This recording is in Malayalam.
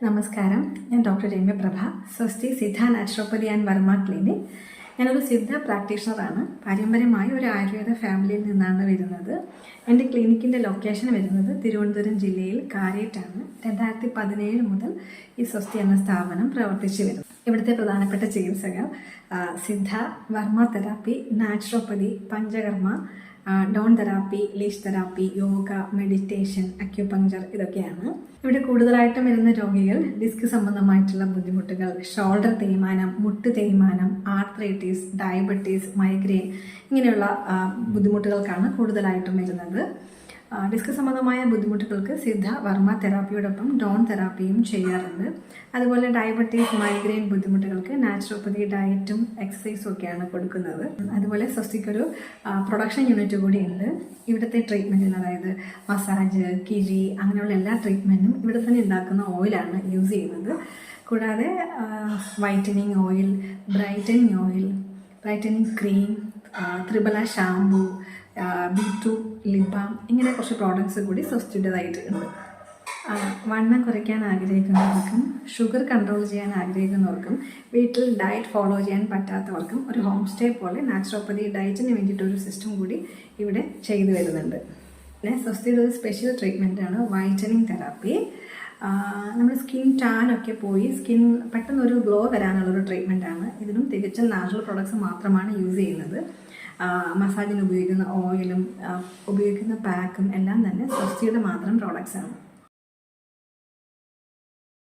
നമസ്കാരം, ഞാൻ ഡോക്ടർ രമ്യ പ്രഭ, സ്വസ്തി Siddha naturopathy and Varma clinic. ഞാനൊരു സിദ്ധ പ്രാക്ടീഷണറാണ്. പാരമ്പര്യമായ ഒരു ആയുർവേദ ഫാമിലിയിൽ നിന്നാണ് വരുന്നത്. എൻ്റെ ക്ലിനിക്കിൻ്റെ ലൊക്കേഷൻ വരുന്നത് തിരുവനന്തപുരം ജില്ലയിൽ കാരേറ്റാണ്. 2017 മുതൽ ഈ സ്വസ്തി എന്ന സ്ഥാപനം പ്രവർത്തിച്ചു വരുന്നു. ഇവിടുത്തെ പ്രധാനപ്പെട്ട ചികിത്സകൾ സിദ്ധ, വർമ്മ തെറാപ്പി, നാച്ചുറോപ്പതി, പഞ്ചകർമ്മ, ഡോൺ therapy, leech therapy, yoga, meditation, acupuncture ഇതൊക്കെയാണ്. ഇവിടെ കൂടുതലായിട്ടും വരുന്ന രോഗികൾ ഡിസ്ക് സംബന്ധമായിട്ടുള്ള ബുദ്ധിമുട്ടുകൾ, ഷോൾഡർ തേയ്മാനം, മുട്ട് തേയ്മാനം, ആർത്രൈറ്റിസ്, ഡയബറ്റീസ്, മൈഗ്രെയിൻ ഇങ്ങനെയുള്ള ബുദ്ധിമുട്ടുകൾക്കാണ് കൂടുതലായിട്ടും വരുന്നത്. ഡിസ്ക് സംബന്ധമായ ബുദ്ധിമുട്ടുകൾക്ക് സിദ്ധ, വർമ്മ തെറാപ്പിയോടൊപ്പം ഡോൺ തെറാപ്പിയും ചെയ്യാറുണ്ട്. അതുപോലെ ഡയബറ്റീസ്, മൈഗ്രെയിൻ ബുദ്ധിമുട്ടുകൾക്ക് നാച്ചുറോപ്പതി ഡയറ്റും എക്സസൈസും ഒക്കെയാണ് കൊടുക്കുന്നത്. അതുപോലെ സ്വസ്തിക്കൊരു പ്രൊഡക്ഷൻ യൂണിറ്റ് കൂടിയുണ്ട്. ഇവിടുത്തെ ട്രീറ്റ്മെൻറ്റിന്, അതായത് മസാജ്, കിഴി അങ്ങനെയുള്ള എല്ലാ ട്രീറ്റ്മെൻറ്റും ഇവിടെ തന്നെ ഉണ്ടാക്കുന്ന ഓയിലാണ് യൂസ് ചെയ്യുന്നത്. കൂടാതെ whitening oil, brightening oil, brightening cream, Triphala shampoo, beetroot lip balm ഇങ്ങനെ കുറച്ച് പ്രോഡക്ട്സ് കൂടി സ്വസ്തിയുടേതായിട്ടുണ്ട്. വണ്ണം കുറയ്ക്കാൻ ആഗ്രഹിക്കുന്നവർക്കും ഷുഗർ കൺട്രോൾ ചെയ്യാൻ ആഗ്രഹിക്കുന്നവർക്കും വീട്ടിൽ ഡയറ്റ് ഫോളോ ചെയ്യാൻ പറ്റാത്തവർക്കും ഒരു ഹോം സ്റ്റേ പോലെ നാച്ചുറോപ്പതി ഡയറ്റിന് വേണ്ടിയിട്ടൊരു സിസ്റ്റം കൂടി ഇവിടെ ചെയ്തു വരുന്നുണ്ട്. പിന്നെ സ്വസ്തിയുടെ ഒരു സ്പെഷ്യൽ ട്രീറ്റ്മെൻറ്റാണ് വൈറ്റനിങ് തെറാപ്പി. നമ്മൾ സ്കിൻ ടാനൊക്കെ പോയി സ്കിൻ പെട്ടെന്നൊരു ഗ്ലോ വരാനുള്ളൊരു ട്രീറ്റ്മെൻറ്റാണ്. ഇതിനും തികച്ചും നാച്ചുറൽ പ്രോഡക്ട്സ് മാത്രമാണ് യൂസ് ചെയ്യുന്നത്. മസാജിന് ഉപയോഗിക്കുന്ന ഓയിലും ഉപയോഗിക്കുന്ന പാക്കും എല്ലാം തന്നെ സ്വസ്തിയുടെ മാത്രം പ്രോഡക്ട്സാണ്.